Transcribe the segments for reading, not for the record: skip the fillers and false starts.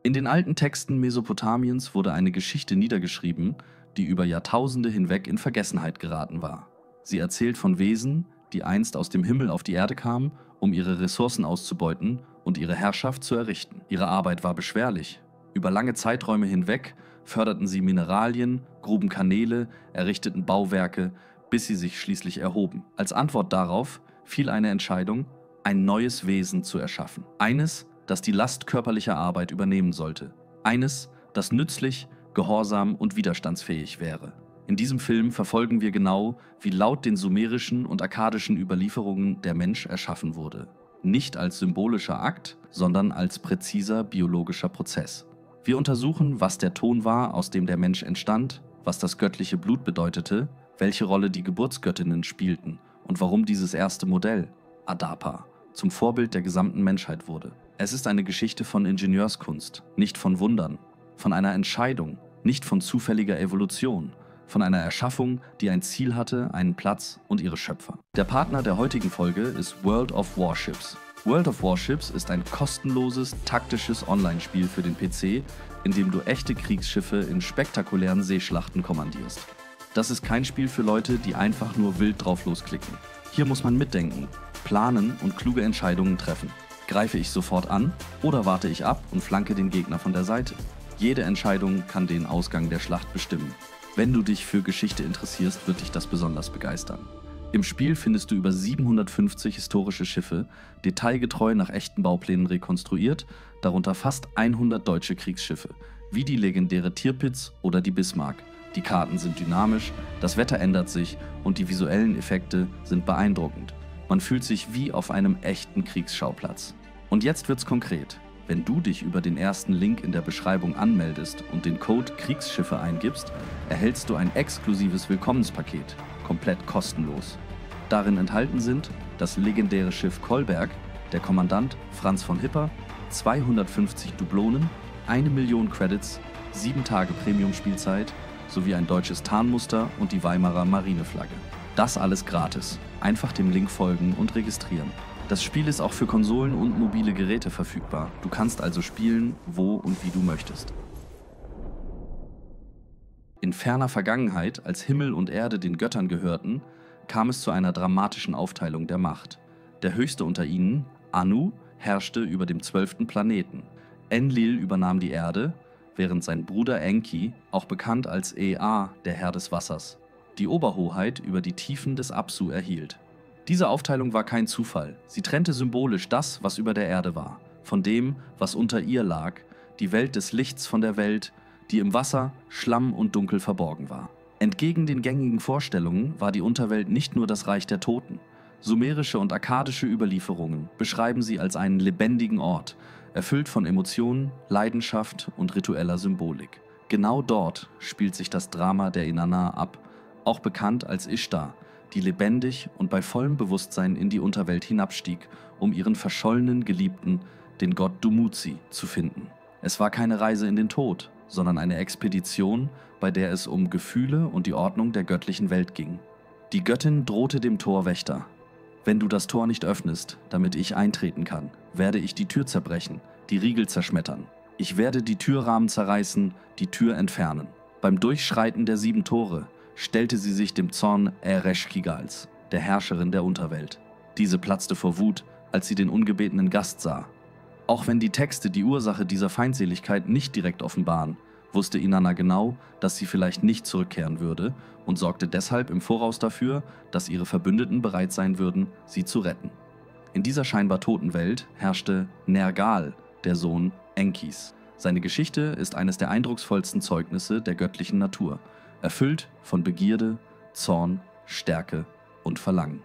In den alten Texten Mesopotamiens wurde eine Geschichte niedergeschrieben, die über Jahrtausende hinweg in Vergessenheit geraten war. Sie erzählt von Wesen, die einst aus dem Himmel auf die Erde kamen, um ihre Ressourcen auszubeuten und ihre Herrschaft zu errichten. Ihre Arbeit war beschwerlich. Über lange Zeiträume hinweg förderten sie Mineralien, gruben Kanäle, errichteten Bauwerke, bis sie sich schließlich erhoben. Als Antwort darauf fiel eine Entscheidung, ein neues Wesen zu erschaffen. Eines, das die Last körperlicher Arbeit übernehmen sollte. Eines, das nützlich, gehorsam und widerstandsfähig wäre. In diesem Film verfolgen wir genau, wie laut den sumerischen und akkadischen Überlieferungen der Mensch erschaffen wurde. Nicht als symbolischer Akt, sondern als präziser biologischer Prozess. Wir untersuchen, was der Ton war, aus dem der Mensch entstand, was das göttliche Blut bedeutete, welche Rolle die Geburtsgöttinnen spielten und warum dieses erste Modell, Adapa, zum Vorbild der gesamten Menschheit wurde. Es ist eine Geschichte von Ingenieurskunst, nicht von Wundern, von einer Entscheidung, nicht von zufälliger Evolution, von einer Erschaffung, die ein Ziel hatte, einen Platz und ihre Schöpfer. Der Partner der heutigen Folge ist World of Warships. World of Warships ist ein kostenloses, taktisches Online-Spiel für den PC, in dem du echte Kriegsschiffe in spektakulären Seeschlachten kommandierst. Das ist kein Spiel für Leute, die einfach nur wild drauf losklicken. Hier muss man mitdenken, planen und kluge Entscheidungen treffen. Greife ich sofort an oder warte ich ab und flanke den Gegner von der Seite? Jede Entscheidung kann den Ausgang der Schlacht bestimmen. Wenn du dich für Geschichte interessierst, wird dich das besonders begeistern. Im Spiel findest du über 750 historische Schiffe, detailgetreu nach echten Bauplänen rekonstruiert, darunter fast 100 deutsche Kriegsschiffe, wie die legendäre Tirpitz oder die Bismarck. Die Karten sind dynamisch, das Wetter ändert sich und die visuellen Effekte sind beeindruckend. Man fühlt sich wie auf einem echten Kriegsschauplatz. Und jetzt wird's konkret. Wenn du dich über den ersten Link in der Beschreibung anmeldest und den Code Kriegsschiffe eingibst, erhältst du ein exklusives Willkommenspaket, komplett kostenlos. Darin enthalten sind das legendäre Schiff Kolberg, der Kommandant Franz von Hipper, 250 Dublonen, 1 Million Credits, 7 Tage Premium-Spielzeit sowie ein deutsches Tarnmuster und die Weimarer Marineflagge. Das alles gratis. Einfach dem Link folgen und registrieren. Das Spiel ist auch für Konsolen und mobile Geräte verfügbar. Du kannst also spielen, wo und wie du möchtest. In ferner Vergangenheit, als Himmel und Erde den Göttern gehörten, kam es zu einer dramatischen Aufteilung der Macht. Der höchste unter ihnen, Anu, herrschte über dem 12. Planeten. Enlil übernahm die Erde, während sein Bruder Enki, auch bekannt als Ea, der Herr des Wassers, die Oberhoheit über die Tiefen des Apsu erhielt. Diese Aufteilung war kein Zufall. Sie trennte symbolisch das, was über der Erde war, von dem, was unter ihr lag, die Welt des Lichts von der Welt, die im Wasser, Schlamm und Dunkel verborgen war. Entgegen den gängigen Vorstellungen war die Unterwelt nicht nur das Reich der Toten. Sumerische und akkadische Überlieferungen beschreiben sie als einen lebendigen Ort, erfüllt von Emotionen, Leidenschaft und ritueller Symbolik. Genau dort spielt sich das Drama der Inanna ab, auch bekannt als Ishtar, die lebendig und bei vollem Bewusstsein in die Unterwelt hinabstieg, um ihren verschollenen Geliebten, den Gott Dumuzi, zu finden. Es war keine Reise in den Tod, sondern eine Expedition, bei der es um Gefühle und die Ordnung der göttlichen Welt ging. Die Göttin drohte dem Torwächter: Wenn du das Tor nicht öffnest, damit ich eintreten kann, werde ich die Tür zerbrechen, die Riegel zerschmettern. Ich werde die Türrahmen zerreißen, die Tür entfernen. Beim Durchschreiten der 7 Tore stellte sie sich dem Zorn Ereshkigals, der Herrscherin der Unterwelt. Diese platzte vor Wut, als sie den ungebetenen Gast sah. Auch wenn die Texte die Ursache dieser Feindseligkeit nicht direkt offenbaren, wusste Inanna genau, dass sie vielleicht nicht zurückkehren würde und sorgte deshalb im Voraus dafür, dass ihre Verbündeten bereit sein würden, sie zu retten. In dieser scheinbar toten Welt herrschte Nergal, der Sohn Enkis. Seine Geschichte ist eines der eindrucksvollsten Zeugnisse der göttlichen Natur, erfüllt von Begierde, Zorn, Stärke und Verlangen.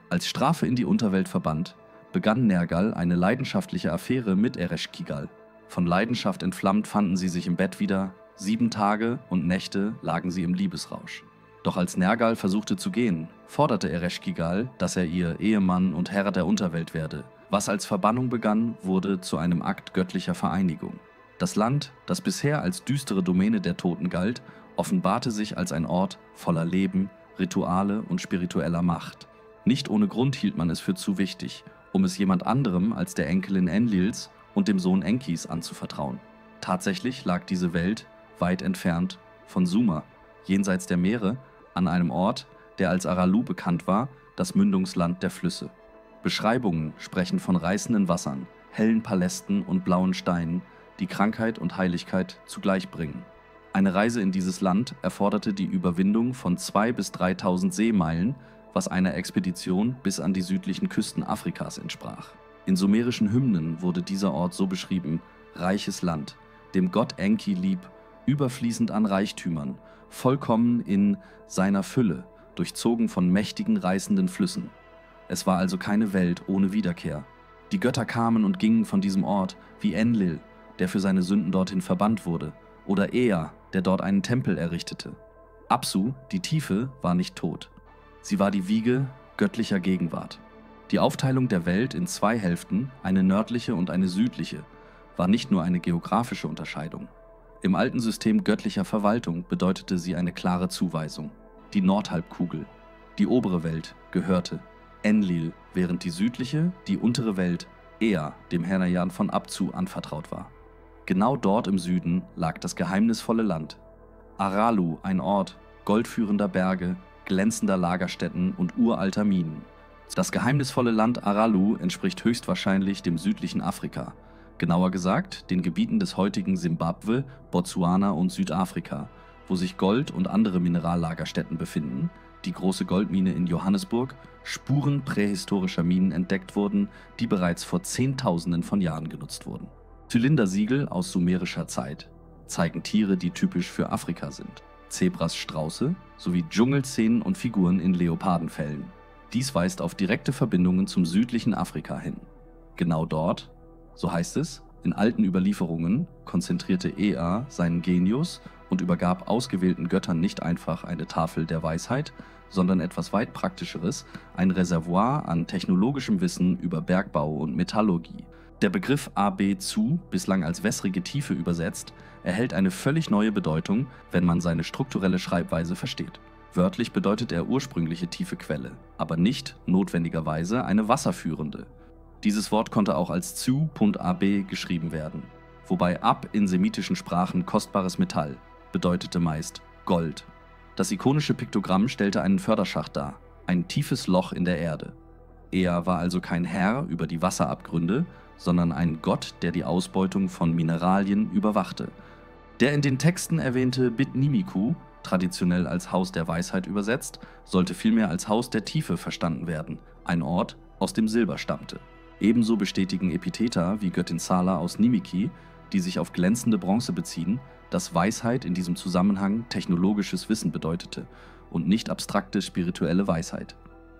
Als Strafe in die Unterwelt verbannt, begann Nergal eine leidenschaftliche Affäre mit Ereshkigal. Von Leidenschaft entflammt fanden sie sich im Bett wieder, 7 Tage und Nächte lagen sie im Liebesrausch. Doch als Nergal versuchte zu gehen, forderte Ereshkigal, dass er ihr Ehemann und Herr der Unterwelt werde. Was als Verbannung begann, wurde zu einem Akt göttlicher Vereinigung. Das Land, das bisher als düstere Domäne der Toten galt, offenbarte sich als ein Ort voller Leben, Rituale und spiritueller Macht. Nicht ohne Grund hielt man es für zu wichtig, um es jemand anderem als der Enkelin Enlils und dem Sohn Enkis anzuvertrauen. Tatsächlich lag diese Welt weit entfernt von Sumer, jenseits der Meere, an einem Ort, der als Aralu bekannt war, das Mündungsland der Flüsse. Beschreibungen sprechen von reißenden Wassern, hellen Palästen und blauen Steinen, die Krankheit und Heiligkeit zugleich bringen. Eine Reise in dieses Land erforderte die Überwindung von 2.000 bis 3.000 Seemeilen, was einer Expedition bis an die südlichen Küsten Afrikas entsprach. In sumerischen Hymnen wurde dieser Ort so beschrieben: reiches Land, dem Gott Enki lieb, überfließend an Reichtümern, vollkommen in seiner Fülle, durchzogen von mächtigen, reißenden Flüssen. Es war also keine Welt ohne Wiederkehr. Die Götter kamen und gingen von diesem Ort, wie Enlil, der für seine Sünden dorthin verbannt wurde, oder Ea, der dort einen Tempel errichtete. Apsu, die Tiefe, war nicht tot. Sie war die Wiege göttlicher Gegenwart. Die Aufteilung der Welt in 2 Hälften, eine nördliche und eine südliche, war nicht nur eine geografische Unterscheidung. Im alten System göttlicher Verwaltung bedeutete sie eine klare Zuweisung. Die Nordhalbkugel, die obere Welt, gehörte Enlil, während die südliche, die untere Welt, Ea, dem Hernajan von Apsu, anvertraut war. Genau dort im Süden lag das geheimnisvolle Land. Aralu, ein Ort goldführender Berge, glänzender Lagerstätten und uralter Minen. Das geheimnisvolle Land Aralu entspricht höchstwahrscheinlich dem südlichen Afrika, genauer gesagt den Gebieten des heutigen Simbabwe, Botswana und Südafrika, wo sich Gold- und andere Minerallagerstätten befinden, die große Goldmine in Johannesburg, Spuren prähistorischer Minen entdeckt wurden, die bereits vor Zehntausenden von Jahren genutzt wurden. Zylindersiegel aus sumerischer Zeit zeigen Tiere, die typisch für Afrika sind: Zebras, Strauße sowie Dschungelszenen und Figuren in Leopardenfellen. Dies weist auf direkte Verbindungen zum südlichen Afrika hin. Genau dort, so heißt es, in alten Überlieferungen konzentrierte Ea seinen Genius und übergab ausgewählten Göttern nicht einfach eine Tafel der Weisheit, sondern etwas weit Praktischeres, ein Reservoir an technologischem Wissen über Bergbau und Metallurgie. Der Begriff Abe-Zu, bislang als wässrige Tiefe übersetzt, erhält eine völlig neue Bedeutung, wenn man seine strukturelle Schreibweise versteht. Wörtlich bedeutet er ursprüngliche tiefe Quelle, aber nicht notwendigerweise eine wasserführende. Dieses Wort konnte auch als Zu.ab geschrieben werden, wobei Ab in semitischen Sprachen kostbares Metall bedeutete meist Gold. Das ikonische Piktogramm stellte einen Förderschacht dar, ein tiefes Loch in der Erde. Er war also kein Herr über die Wasserabgründe, sondern ein Gott, der die Ausbeutung von Mineralien überwachte. Der in den Texten erwähnte Bit-Nimiku, traditionell als Haus der Weisheit übersetzt, sollte vielmehr als Haus der Tiefe verstanden werden, ein Ort, aus dem Silber stammte. Ebenso bestätigen Epitheta wie Göttin Sala aus Nimiki, die sich auf glänzende Bronze beziehen, dass Weisheit in diesem Zusammenhang technologisches Wissen bedeutete und nicht abstrakte spirituelle Weisheit.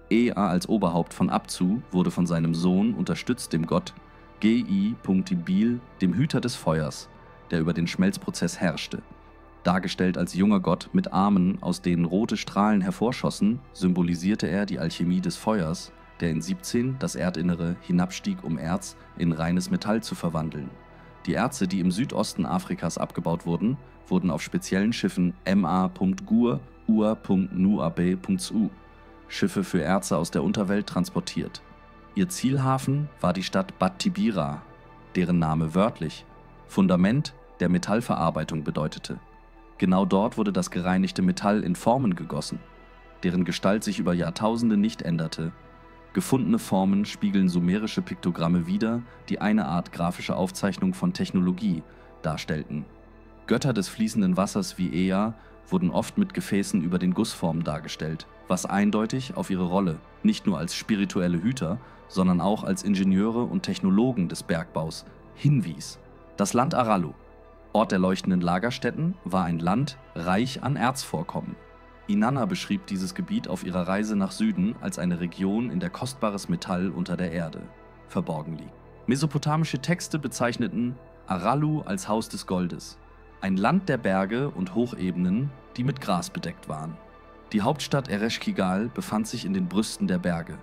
Ea als Oberhaupt von Apsu wurde von seinem Sohn unterstützt, dem Gott Gi.Bil, dem Hüter des Feuers, der über den Schmelzprozess herrschte. Dargestellt als junger Gott mit Armen, aus denen rote Strahlen hervorschossen, symbolisierte er die Alchemie des Feuers, der in 17 das Erdinnere hinabstieg, um Erz in reines Metall zu verwandeln. Die Erze, die im Südosten Afrikas abgebaut wurden, wurden auf speziellen Schiffen Ma.Gur, Ua.Nuabe.Su, Schiffe für Erze aus der Unterwelt, transportiert. Ihr Zielhafen war die Stadt Bat-Tibira, deren Name wörtlich Fundament der Metallverarbeitung bedeutete. Genau dort wurde das gereinigte Metall in Formen gegossen, deren Gestalt sich über Jahrtausende nicht änderte. Gefundene Formen spiegeln sumerische Piktogramme wider, die eine Art grafische Aufzeichnung von Technologie darstellten. Götter des fließenden Wassers wie Ea wurden oft mit Gefäßen über den Gussformen dargestellt, was eindeutig auf ihre Rolle, nicht nur als spirituelle Hüter, sondern auch als Ingenieure und Technologen des Bergbaus, hinwies. Das Land Aralu, Ort der leuchtenden Lagerstätten, war ein Land reich an Erzvorkommen. Inanna beschrieb dieses Gebiet auf ihrer Reise nach Süden als eine Region, in der kostbares Metall unter der Erde verborgen liegt. Mesopotamische Texte bezeichneten Aralu als Haus des Goldes, ein Land der Berge und Hochebenen, die mit Gras bedeckt waren. Die Hauptstadt Ereshkigal befand sich in den Brüsten der Berge,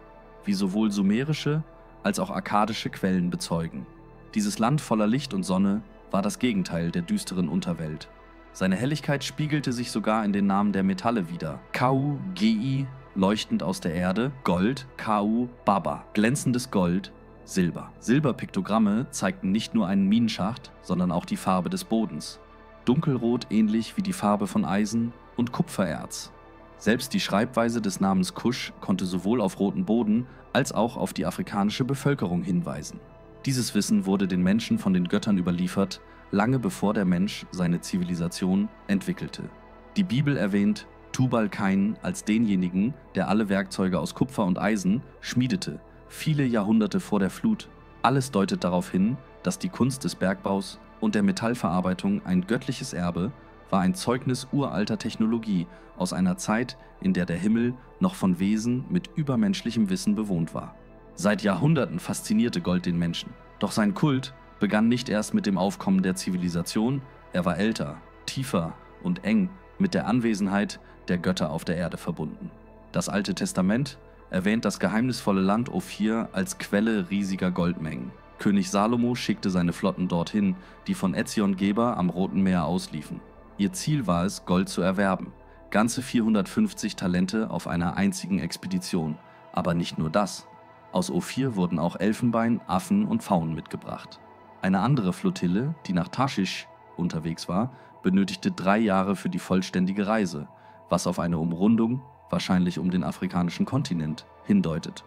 wie sowohl sumerische als auch akkadische Quellen bezeugen. Dieses Land voller Licht und Sonne war das Gegenteil der düsteren Unterwelt. Seine Helligkeit spiegelte sich sogar in den Namen der Metalle wider. Kau, Gi, leuchtend aus der Erde, Gold, Kau, Baba, glänzendes Gold, Silber. Silberpiktogramme zeigten nicht nur einen Minenschacht, sondern auch die Farbe des Bodens. Dunkelrot ähnlich wie die Farbe von Eisen und Kupfererz. Selbst die Schreibweise des Namens Kusch konnte sowohl auf roten Boden als auch auf die afrikanische Bevölkerung hinweisen. Dieses Wissen wurde den Menschen von den Göttern überliefert, lange bevor der Mensch seine Zivilisation entwickelte. Die Bibel erwähnt Tubal-Kain als denjenigen, der alle Werkzeuge aus Kupfer und Eisen schmiedete, viele Jahrhunderte vor der Flut. Alles deutet darauf hin, dass die Kunst des Bergbaus und der Metallverarbeitung ein göttliches Erbe war, ein Zeugnis uralter Technologie aus einer Zeit, in der der Himmel noch von Wesen mit übermenschlichem Wissen bewohnt war. Seit Jahrhunderten faszinierte Gold den Menschen, doch sein Kult begann nicht erst mit dem Aufkommen der Zivilisation, er war älter, tiefer und eng mit der Anwesenheit der Götter auf der Erde verbunden. Das Alte Testament erwähnt das geheimnisvolle Land Ophir als Quelle riesiger Goldmengen. König Salomo schickte seine Flotten dorthin, die von Ezion-Geber am Roten Meer ausliefen. Ihr Ziel war es, Gold zu erwerben. Ganze 450 Talente auf einer einzigen Expedition. Aber nicht nur das. Aus Ophir wurden auch Elfenbein, Affen und Pfauen mitgebracht. Eine andere Flottille, die nach Tarschisch unterwegs war, benötigte 3 Jahre für die vollständige Reise, was auf eine Umrundung, wahrscheinlich um den afrikanischen Kontinent, hindeutet.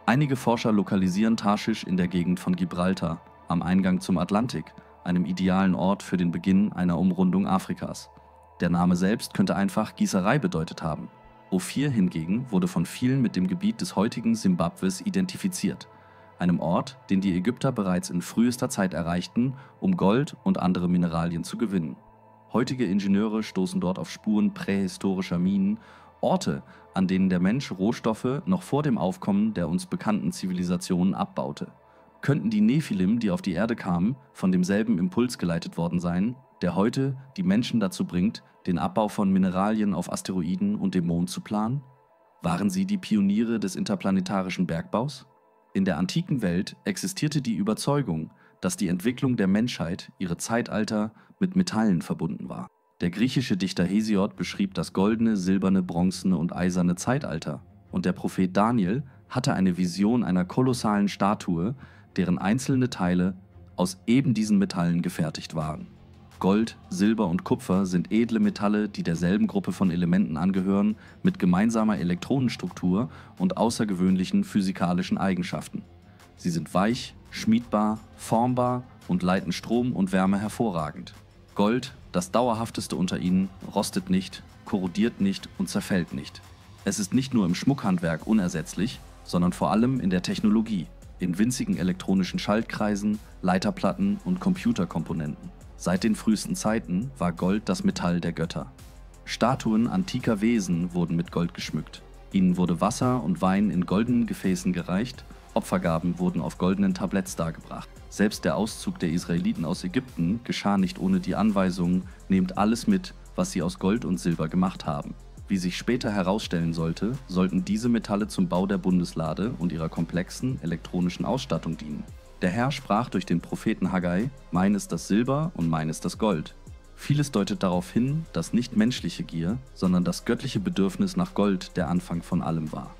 Einige Forscher lokalisieren Tarschisch in der Gegend von Gibraltar, am Eingang zum Atlantik, einem idealen Ort für den Beginn einer Umrundung Afrikas. Der Name selbst könnte einfach Gießerei bedeutet haben. Ophir hingegen wurde von vielen mit dem Gebiet des heutigen Simbabwes identifiziert, einem Ort, den die Ägypter bereits in frühester Zeit erreichten, um Gold und andere Mineralien zu gewinnen. Heutige Ingenieure stoßen dort auf Spuren prähistorischer Minen, Orte, an denen der Mensch Rohstoffe noch vor dem Aufkommen der uns bekannten Zivilisationen abbaute. Könnten die Nephilim, die auf die Erde kamen, von demselben Impuls geleitet worden sein, der heute die Menschen dazu bringt, den Abbau von Mineralien auf Asteroiden und dem Mond zu planen? Waren sie die Pioniere des interplanetarischen Bergbaus? In der antiken Welt existierte die Überzeugung, dass die Entwicklung der Menschheit, ihre Zeitalter, mit Metallen verbunden war. Der griechische Dichter Hesiod beschrieb das goldene, silberne, bronzene und eiserne Zeitalter, und der Prophet Daniel hatte eine Vision einer kolossalen Statue, deren einzelne Teile aus eben diesen Metallen gefertigt waren. Gold, Silber und Kupfer sind edle Metalle, die derselben Gruppe von Elementen angehören, mit gemeinsamer Elektronenstruktur und außergewöhnlichen physikalischen Eigenschaften. Sie sind weich, schmiedbar, formbar und leiten Strom und Wärme hervorragend. Gold, das dauerhafteste unter ihnen, rostet nicht, korrodiert nicht und zerfällt nicht. Es ist nicht nur im Schmuckhandwerk unersetzlich, sondern vor allem in der Technologie, in winzigen elektronischen Schaltkreisen, Leiterplatten und Computerkomponenten. Seit den frühesten Zeiten war Gold das Metall der Götter. Statuen antiker Wesen wurden mit Gold geschmückt. Ihnen wurde Wasser und Wein in goldenen Gefäßen gereicht, Opfergaben wurden auf goldenen Tabletts dargebracht. Selbst der Auszug der Israeliten aus Ägypten geschah nicht ohne die Anweisung, nehmt alles mit, was sie aus Gold und Silber gemacht haben. Wie sich später herausstellen sollte, sollten diese Metalle zum Bau der Bundeslade und ihrer komplexen elektronischen Ausstattung dienen. Der Herr sprach durch den Propheten Haggai, mein ist das Silber und mein ist das Gold. Vieles deutet darauf hin, dass nicht menschliche Gier, sondern das göttliche Bedürfnis nach Gold der Anfang von allem war.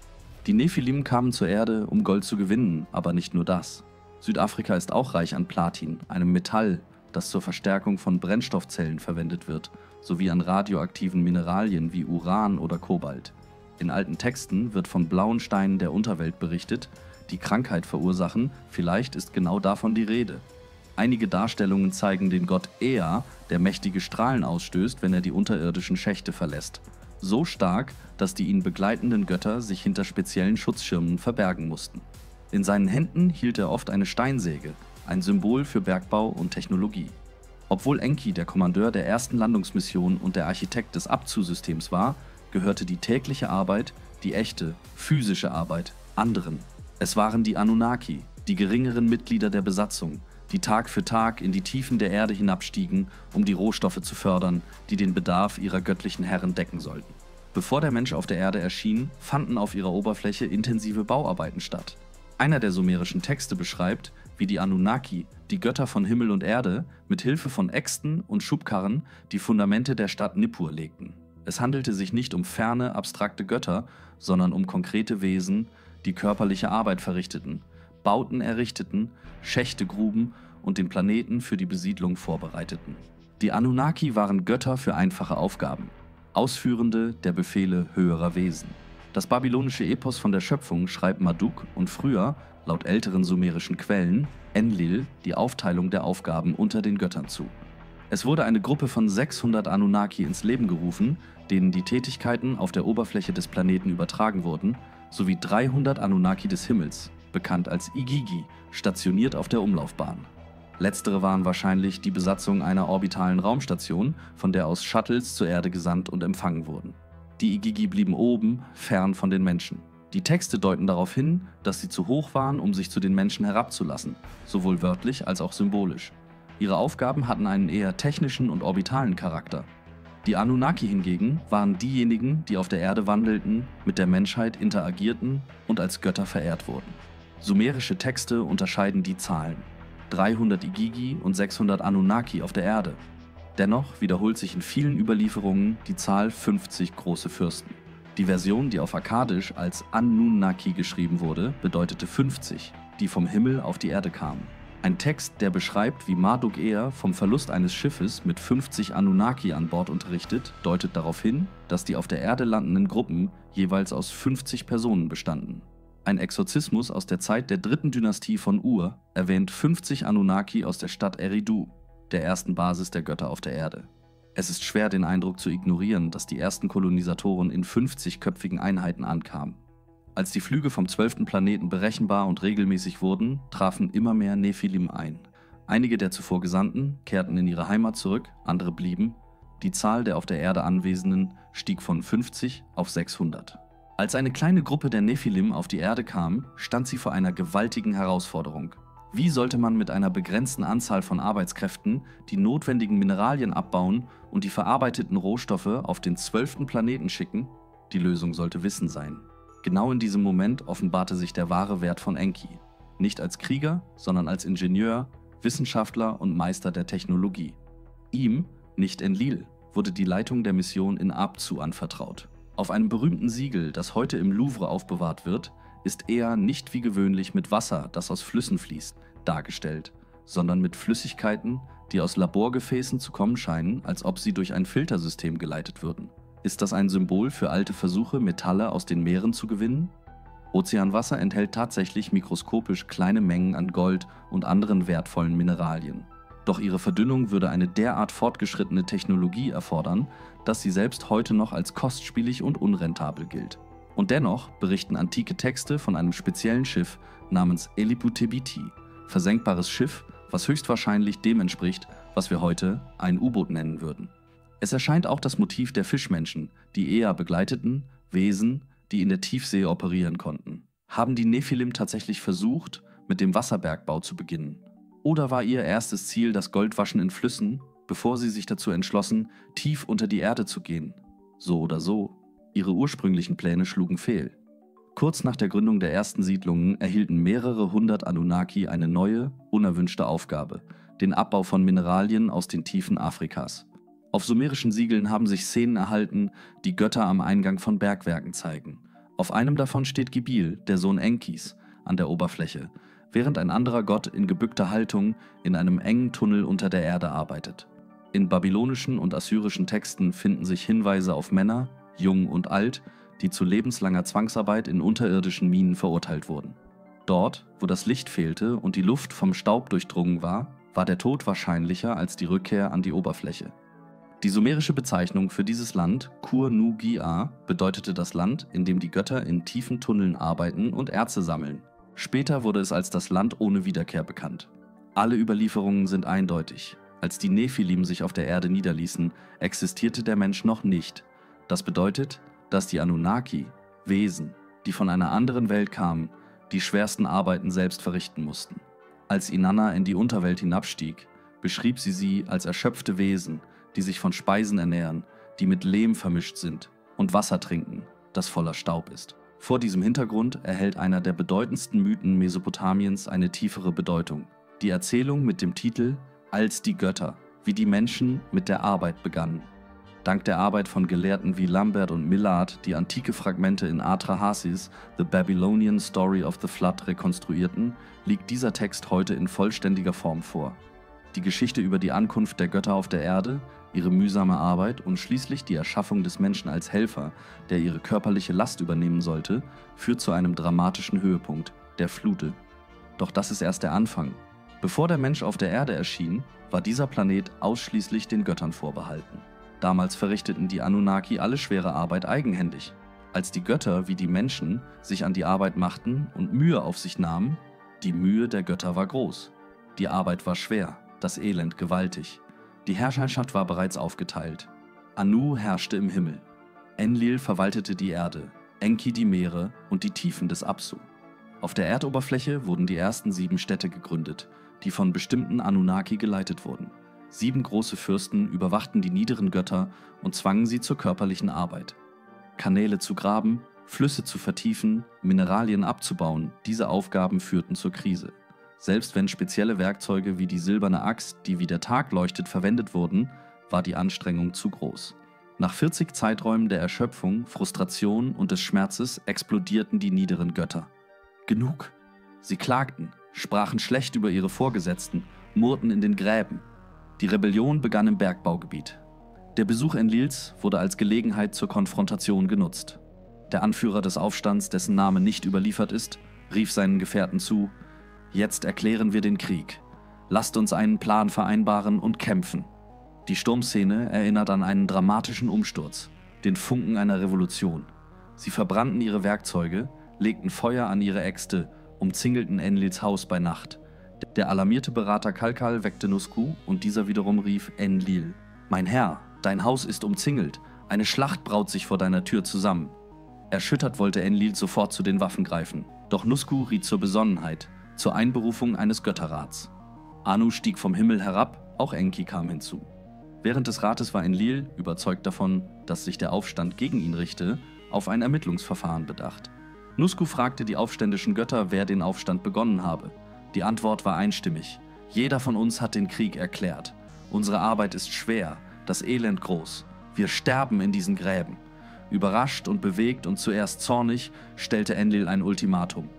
Die Nephilim kamen zur Erde, um Gold zu gewinnen, aber nicht nur das. Südafrika ist auch reich an Platin, einem Metall, das zur Verstärkung von Brennstoffzellen verwendet wird, sowie an radioaktiven Mineralien wie Uran oder Kobalt. In alten Texten wird von blauen Steinen der Unterwelt berichtet, die Krankheit verursachen, vielleicht ist genau davon die Rede. Einige Darstellungen zeigen den Gott Ea, der mächtige Strahlen ausstößt, wenn er die unterirdischen Schächte verlässt. So stark, dass die ihn begleitenden Götter sich hinter speziellen Schutzschirmen verbergen mussten. In seinen Händen hielt er oft eine Steinsäge, ein Symbol für Bergbau und Technologie. Obwohl Enki der Kommandeur der ersten Landungsmission und der Architekt des Abzusystems war, gehörte die tägliche Arbeit, die echte, physische Arbeit, anderen. Es waren die Anunnaki, die geringeren Mitglieder der Besatzung, die Tag für Tag in die Tiefen der Erde hinabstiegen, um die Rohstoffe zu fördern, die den Bedarf ihrer göttlichen Herren decken sollten. Bevor der Mensch auf der Erde erschien, fanden auf ihrer Oberfläche intensive Bauarbeiten statt. Einer der sumerischen Texte beschreibt, wie die Anunnaki, die Götter von Himmel und Erde, mit Hilfe von Äxten und Schubkarren die Fundamente der Stadt Nippur legten. Es handelte sich nicht um ferne, abstrakte Götter, sondern um konkrete Wesen, die körperliche Arbeit verrichteten, Bauten errichteten, Schächte gruben und den Planeten für die Besiedlung vorbereiteten. Die Anunnaki waren Götter für einfache Aufgaben, Ausführende der Befehle höherer Wesen. Das babylonische Epos von der Schöpfung schreibt Marduk und früher, laut älteren sumerischen Quellen, Enlil die Aufteilung der Aufgaben unter den Göttern zu. Es wurde eine Gruppe von 600 Anunnaki ins Leben gerufen, denen die Tätigkeiten auf der Oberfläche des Planeten übertragen wurden, sowie 300 Anunnaki des Himmels, bekannt als Igigi, stationiert auf der Umlaufbahn. Letztere waren wahrscheinlich die Besatzung einer orbitalen Raumstation, von der aus Shuttles zur Erde gesandt und empfangen wurden. Die Igigi blieben oben, fern von den Menschen. Die Texte deuten darauf hin, dass sie zu hoch waren, um sich zu den Menschen herabzulassen, sowohl wörtlich als auch symbolisch. Ihre Aufgaben hatten einen eher technischen und orbitalen Charakter. Die Anunnaki hingegen waren diejenigen, die auf der Erde wandelten, mit der Menschheit interagierten und als Götter verehrt wurden. Sumerische Texte unterscheiden die Zahlen: 300 Igigi und 600 Anunnaki auf der Erde. Dennoch wiederholt sich in vielen Überlieferungen die Zahl 50 große Fürsten. Die Version, die auf Akkadisch als Anunnaki geschrieben wurde, bedeutete 50, die vom Himmel auf die Erde kamen. Ein Text, der beschreibt, wie Marduk vom Verlust eines Schiffes mit 50 Anunnaki an Bord unterrichtet, deutet darauf hin, dass die auf der Erde landenden Gruppen jeweils aus 50 Personen bestanden. Ein Exorzismus aus der Zeit der 3. Dynastie von Ur erwähnt 50 Anunnaki aus der Stadt Eridu, der ersten Basis der Götter auf der Erde. Es ist schwer, den Eindruck zu ignorieren, dass die ersten Kolonisatoren in 50-köpfigen Einheiten ankamen. Als die Flüge vom 12. Planeten berechenbar und regelmäßig wurden, trafen immer mehr Nephilim ein. Einige der zuvor Gesandten kehrten in ihre Heimat zurück, andere blieben. Die Zahl der auf der Erde Anwesenden stieg von 50 auf 600. Als eine kleine Gruppe der Nephilim auf die Erde kam, stand sie vor einer gewaltigen Herausforderung. Wie sollte man mit einer begrenzten Anzahl von Arbeitskräften die notwendigen Mineralien abbauen und die verarbeiteten Rohstoffe auf den 12. Planeten schicken? Die Lösung sollte Wissen sein. Genau in diesem Moment offenbarte sich der wahre Wert von Enki. Nicht als Krieger, sondern als Ingenieur, Wissenschaftler und Meister der Technologie. Ihm, nicht Enlil, wurde die Leitung der Mission in Abzu anvertraut. Auf einem berühmten Siegel, das heute im Louvre aufbewahrt wird, ist er nicht wie gewöhnlich mit Wasser, das aus Flüssen fließt, dargestellt, sondern mit Flüssigkeiten, die aus Laborgefäßen zu kommen scheinen, als ob sie durch ein Filtersystem geleitet würden. Ist das ein Symbol für alte Versuche, Metalle aus den Meeren zu gewinnen? Ozeanwasser enthält tatsächlich mikroskopisch kleine Mengen an Gold und anderen wertvollen Mineralien. Doch ihre Verdünnung würde eine derart fortgeschrittene Technologie erfordern, dass sie selbst heute noch als kostspielig und unrentabel gilt. Und dennoch berichten antike Texte von einem speziellen Schiff namens Eliputebiti, versenkbares Schiff, was höchstwahrscheinlich dem entspricht, was wir heute ein U-Boot nennen würden. Es erscheint auch das Motiv der Fischmenschen, die Ea begleiteten, Wesen, die in der Tiefsee operieren konnten. Haben die Nephilim tatsächlich versucht, mit dem Wasserbergbau zu beginnen? Oder war ihr erstes Ziel das Goldwaschen in Flüssen, bevor sie sich dazu entschlossen, tief unter die Erde zu gehen? So oder so, ihre ursprünglichen Pläne schlugen fehl. Kurz nach der Gründung der ersten Siedlungen erhielten mehrere hundert Anunnaki eine neue, unerwünschte Aufgabe: den Abbau von Mineralien aus den Tiefen Afrikas. Auf sumerischen Siegeln haben sich Szenen erhalten, die Götter am Eingang von Bergwerken zeigen. Auf einem davon steht Gibil, der Sohn Enkis, an der Oberfläche, während ein anderer Gott in gebückter Haltung in einem engen Tunnel unter der Erde arbeitet. In babylonischen und assyrischen Texten finden sich Hinweise auf Männer, jung und alt, die zu lebenslanger Zwangsarbeit in unterirdischen Minen verurteilt wurden. Dort, wo das Licht fehlte und die Luft vom Staub durchdrungen war, war der Tod wahrscheinlicher als die Rückkehr an die Oberfläche. Die sumerische Bezeichnung für dieses Land, Kur-Nu-Gi-A, bedeutete das Land, in dem die Götter in tiefen Tunneln arbeiten und Erze sammeln. Später wurde es als das Land ohne Wiederkehr bekannt. Alle Überlieferungen sind eindeutig. Als die Nephilim sich auf der Erde niederließen, existierte der Mensch noch nicht. Das bedeutet, dass die Anunnaki, Wesen, die von einer anderen Welt kamen, die schwersten Arbeiten selbst verrichten mussten. Als Inanna in die Unterwelt hinabstieg, beschrieb sie als erschöpfte Wesen, die sich von Speisen ernähren, die mit Lehm vermischt sind, und Wasser trinken, das voller Staub ist. Vor diesem Hintergrund erhält einer der bedeutendsten Mythen Mesopotamiens eine tiefere Bedeutung. Die Erzählung mit dem Titel »Als die Götter«, wie die Menschen mit der Arbeit begannen. Dank der Arbeit von Gelehrten wie Lambert und Millard, die antike Fragmente in Atrahasis, The Babylonian Story of the Flood, rekonstruierten, liegt dieser Text heute in vollständiger Form vor. Die Geschichte über die Ankunft der Götter auf der Erde, ihre mühsame Arbeit und schließlich die Erschaffung des Menschen als Helfer, der ihre körperliche Last übernehmen sollte, führt zu einem dramatischen Höhepunkt, der Flute. Doch das ist erst der Anfang. Bevor der Mensch auf der Erde erschien, war dieser Planet ausschließlich den Göttern vorbehalten. Damals verrichteten die Anunnaki alle schwere Arbeit eigenhändig. Als die Götter wie die Menschen sich an die Arbeit machten und Mühe auf sich nahmen, die Mühe der Götter war groß. Die Arbeit war schwer, das Elend gewaltig. Die Herrschaft war bereits aufgeteilt. Anu herrschte im Himmel. Enlil verwaltete die Erde, Enki die Meere und die Tiefen des Apsu. Auf der Erdoberfläche wurden die ersten 7 Städte gegründet, die von bestimmten Anunnaki geleitet wurden. 7 große Fürsten überwachten die niederen Götter und zwangen sie zur körperlichen Arbeit. Kanäle zu graben, Flüsse zu vertiefen, Mineralien abzubauen, diese Aufgaben führten zur Krise. Selbst wenn spezielle Werkzeuge wie die silberne Axt, die wie der Tag leuchtet, verwendet wurden, war die Anstrengung zu groß. Nach 40 Zeiträumen der Erschöpfung, Frustration und des Schmerzes explodierten die niederen Götter. Genug! Sie klagten, sprachen schlecht über ihre Vorgesetzten, murrten in den Gräben. Die Rebellion begann im Bergbaugebiet. Der Besuch Enlils wurde als Gelegenheit zur Konfrontation genutzt. Der Anführer des Aufstands, dessen Name nicht überliefert ist, rief seinen Gefährten zu: Jetzt erklären wir den Krieg. Lasst uns einen Plan vereinbaren und kämpfen. Die Sturmszene erinnert an einen dramatischen Umsturz, den Funken einer Revolution. Sie verbrannten ihre Werkzeuge, legten Feuer an ihre Äxte, umzingelten Enlils Haus bei Nacht. Der alarmierte Berater Kalkal weckte Nusku und dieser wiederum rief: Enlil, mein Herr, dein Haus ist umzingelt, eine Schlacht braut sich vor deiner Tür zusammen. Erschüttert wollte Enlil sofort zu den Waffen greifen, doch Nusku riet zur Besonnenheit, zur Einberufung eines Götterrats. Anu stieg vom Himmel herab, auch Enki kam hinzu. Während des Rates war Enlil, überzeugt davon, dass sich der Aufstand gegen ihn richte, auf ein Ermittlungsverfahren bedacht. Nusku fragte die aufständischen Götter, wer den Aufstand begonnen habe. Die Antwort war einstimmig: Jeder von uns hat den Krieg erklärt. Unsere Arbeit ist schwer, das Elend groß. Wir sterben in diesen Gräben. Überrascht und bewegt und zuerst zornig stellte Enlil ein Ultimatum.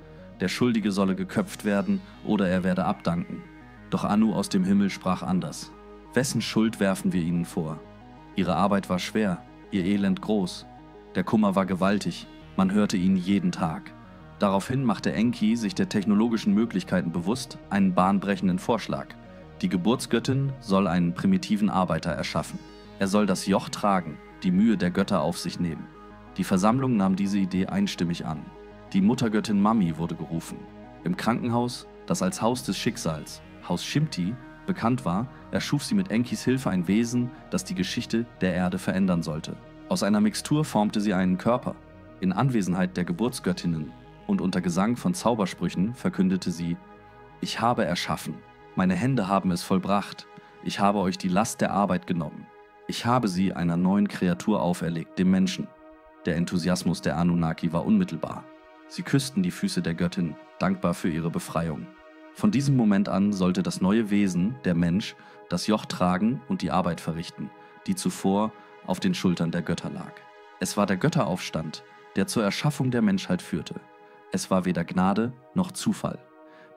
Der Schuldige solle geköpft werden oder er werde abdanken. Doch Anu aus dem Himmel sprach anders. Wessen Schuld werfen wir ihnen vor? Ihre Arbeit war schwer, ihr Elend groß. Der Kummer war gewaltig, man hörte ihn jeden Tag. Daraufhin machte Enki sich der technologischen Möglichkeiten bewusst, einen bahnbrechenden Vorschlag. Die Geburtsgöttin soll einen primitiven Arbeiter erschaffen. Er soll das Joch tragen, die Mühe der Götter auf sich nehmen. Die Versammlung nahm diese Idee einstimmig an. Die Muttergöttin Mami wurde gerufen. Im Krankenhaus, das als Haus des Schicksals, Haus Shimti, bekannt war, erschuf sie mit Enkis Hilfe ein Wesen, das die Geschichte der Erde verändern sollte. Aus einer Mixtur formte sie einen Körper. In Anwesenheit der Geburtsgöttinnen und unter Gesang von Zaubersprüchen verkündete sie: Ich habe erschaffen, meine Hände haben es vollbracht, ich habe euch die Last der Arbeit genommen. Ich habe sie einer neuen Kreatur auferlegt, dem Menschen. Der Enthusiasmus der Anunnaki war unmittelbar. Sie küssten die Füße der Göttin, dankbar für ihre Befreiung. Von diesem Moment an sollte das neue Wesen, der Mensch, das Joch tragen und die Arbeit verrichten, die zuvor auf den Schultern der Götter lag. Es war der Götteraufstand, der zur Erschaffung der Menschheit führte. Es war weder Gnade noch Zufall.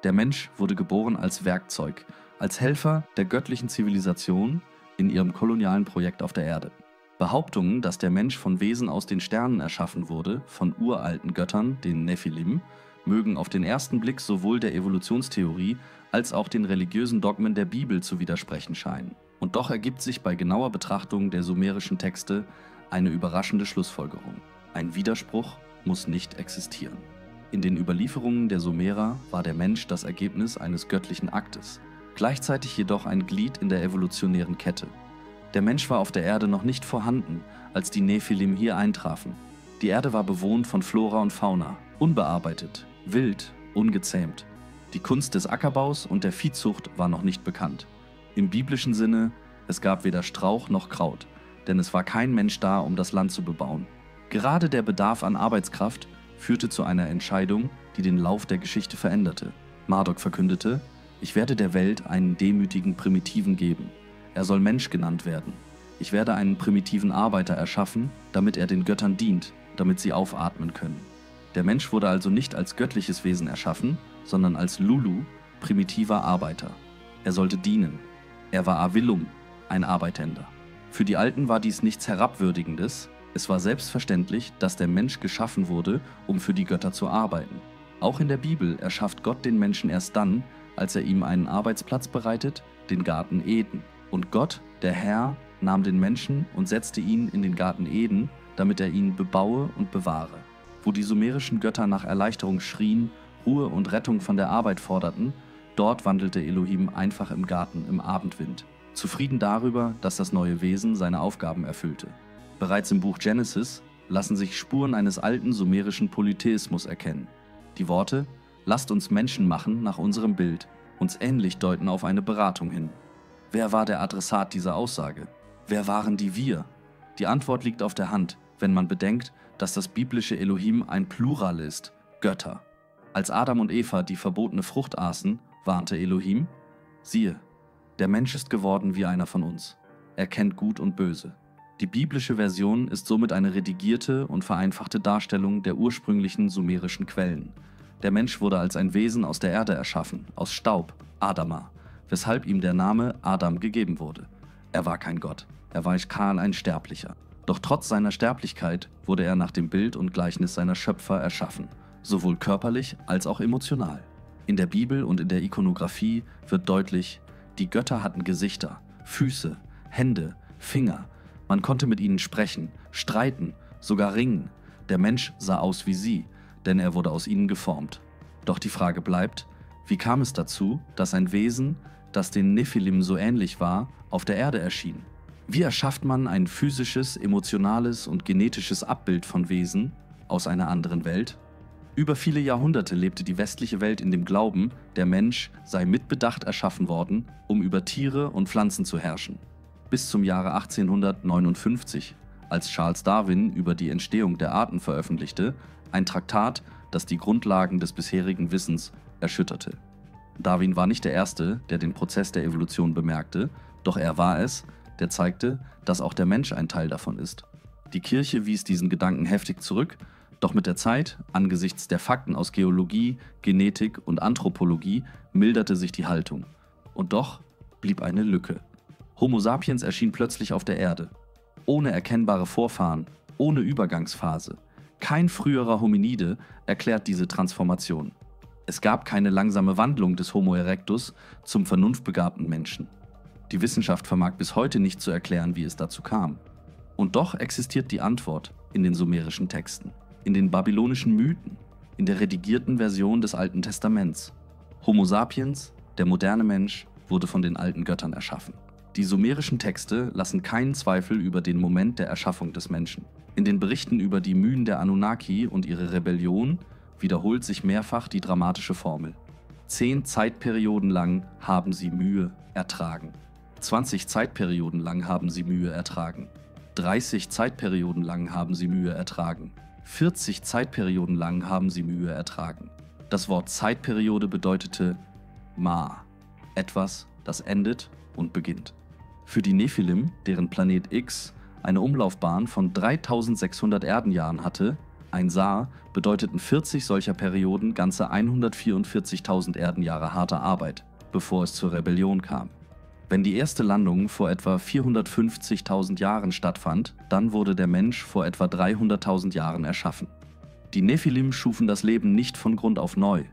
Der Mensch wurde geboren als Werkzeug, als Helfer der göttlichen Zivilisation in ihrem kolonialen Projekt auf der Erde. Behauptungen, dass der Mensch von Wesen aus den Sternen erschaffen wurde, von uralten Göttern, den Nephilim, mögen auf den ersten Blick sowohl der Evolutionstheorie als auch den religiösen Dogmen der Bibel zu widersprechen scheinen. Und doch ergibt sich bei genauer Betrachtung der sumerischen Texte eine überraschende Schlussfolgerung: Ein Widerspruch muss nicht existieren. In den Überlieferungen der Sumerer war der Mensch das Ergebnis eines göttlichen Aktes, gleichzeitig jedoch ein Glied in der evolutionären Kette. Der Mensch war auf der Erde noch nicht vorhanden, als die Nephilim hier eintrafen. Die Erde war bewohnt von Flora und Fauna, unbearbeitet, wild, ungezähmt. Die Kunst des Ackerbaus und der Viehzucht war noch nicht bekannt. Im biblischen Sinne, es gab weder Strauch noch Kraut, denn es war kein Mensch da, um das Land zu bebauen. Gerade der Bedarf an Arbeitskraft führte zu einer Entscheidung, die den Lauf der Geschichte veränderte. Marduk verkündete: Ich werde der Welt einen demütigen Primitiven geben. Er soll Mensch genannt werden. Ich werde einen primitiven Arbeiter erschaffen, damit er den Göttern dient, damit sie aufatmen können. Der Mensch wurde also nicht als göttliches Wesen erschaffen, sondern als Lulu, primitiver Arbeiter. Er sollte dienen. Er war Avillum, ein Arbeitender. Für die Alten war dies nichts Herabwürdigendes. Es war selbstverständlich, dass der Mensch geschaffen wurde, um für die Götter zu arbeiten. Auch in der Bibel erschafft Gott den Menschen erst dann, als er ihm einen Arbeitsplatz bereitet, den Garten Eden. Und Gott, der Herr, nahm den Menschen und setzte ihn in den Garten Eden, damit er ihn bebaue und bewahre. Wo die sumerischen Götter nach Erleichterung schrien, Ruhe und Rettung von der Arbeit forderten, dort wandelte Elohim einfach im Garten im Abendwind, zufrieden darüber, dass das neue Wesen seine Aufgaben erfüllte. Bereits im Buch Genesis lassen sich Spuren eines alten sumerischen Polytheismus erkennen. Die Worte „Lasst uns Menschen machen nach unserem Bild" uns ähnlich deuten auf eine Beratung hin. Wer war der Adressat dieser Aussage? Wer waren die Wir? Die Antwort liegt auf der Hand, wenn man bedenkt, dass das biblische Elohim ein Plural ist, Götter. Als Adam und Eva die verbotene Frucht aßen, warnte Elohim: Siehe, der Mensch ist geworden wie einer von uns. Er kennt Gut und Böse. Die biblische Version ist somit eine redigierte und vereinfachte Darstellung der ursprünglichen sumerischen Quellen. Der Mensch wurde als ein Wesen aus der Erde erschaffen, aus Staub, Adama, weshalb ihm der Name Adam gegeben wurde. Er war kein Gott, er war ein Sterblicher. Doch trotz seiner Sterblichkeit wurde er nach dem Bild und Gleichnis seiner Schöpfer erschaffen, sowohl körperlich als auch emotional. In der Bibel und in der Ikonographie wird deutlich, die Götter hatten Gesichter, Füße, Hände, Finger. Man konnte mit ihnen sprechen, streiten, sogar ringen. Der Mensch sah aus wie sie, denn er wurde aus ihnen geformt. Doch die Frage bleibt, wie kam es dazu, dass ein Wesen, das den Nephilim so ähnlich war, auf der Erde erschien? Wie erschafft man ein physisches, emotionales und genetisches Abbild von Wesen aus einer anderen Welt? Über viele Jahrhunderte lebte die westliche Welt in dem Glauben, der Mensch sei mit Bedacht erschaffen worden, um über Tiere und Pflanzen zu herrschen. Bis zum Jahre 1859, als Charles Darwin über die Entstehung der Arten veröffentlichte, ein Traktat, das die Grundlagen des bisherigen Wissens erschütterte. Darwin war nicht der Erste, der den Prozess der Evolution bemerkte, doch er war es, der zeigte, dass auch der Mensch ein Teil davon ist. Die Kirche wies diesen Gedanken heftig zurück, doch mit der Zeit, angesichts der Fakten aus Geologie, Genetik und Anthropologie, milderte sich die Haltung. Und doch blieb eine Lücke. Homo sapiens erschien plötzlich auf der Erde. Ohne erkennbare Vorfahren, ohne Übergangsphase. Kein früherer Hominide erklärt diese Transformation. Es gab keine langsame Wandlung des Homo erectus zum vernunftbegabten Menschen. Die Wissenschaft vermag bis heute nicht zu erklären, wie es dazu kam. Und doch existiert die Antwort in den sumerischen Texten, in den babylonischen Mythen, in der redigierten Version des Alten Testaments. Homo sapiens, der moderne Mensch, wurde von den alten Göttern erschaffen. Die sumerischen Texte lassen keinen Zweifel über den Moment der Erschaffung des Menschen. In den Berichten über die Mühen der Anunnaki und ihre Rebellion wiederholt sich mehrfach die dramatische Formel. 10 Zeitperioden lang haben sie Mühe ertragen. 20 Zeitperioden lang haben sie Mühe ertragen. 30 Zeitperioden lang haben sie Mühe ertragen. 40 Zeitperioden lang haben sie Mühe ertragen. Das Wort Zeitperiode bedeutete Ma, etwas, das endet und beginnt. Für die Nephilim, deren Planet X eine Umlaufbahn von 3600 Erdenjahren hatte, ein Saar, bedeuteten 40 solcher Perioden ganze 144.000 Erdenjahre harter Arbeit, bevor es zur Rebellion kam. Wenn die erste Landung vor etwa 450.000 Jahren stattfand, dann wurde der Mensch vor etwa 300.000 Jahren erschaffen. Die Nephilim schufen das Leben nicht von Grund auf neu.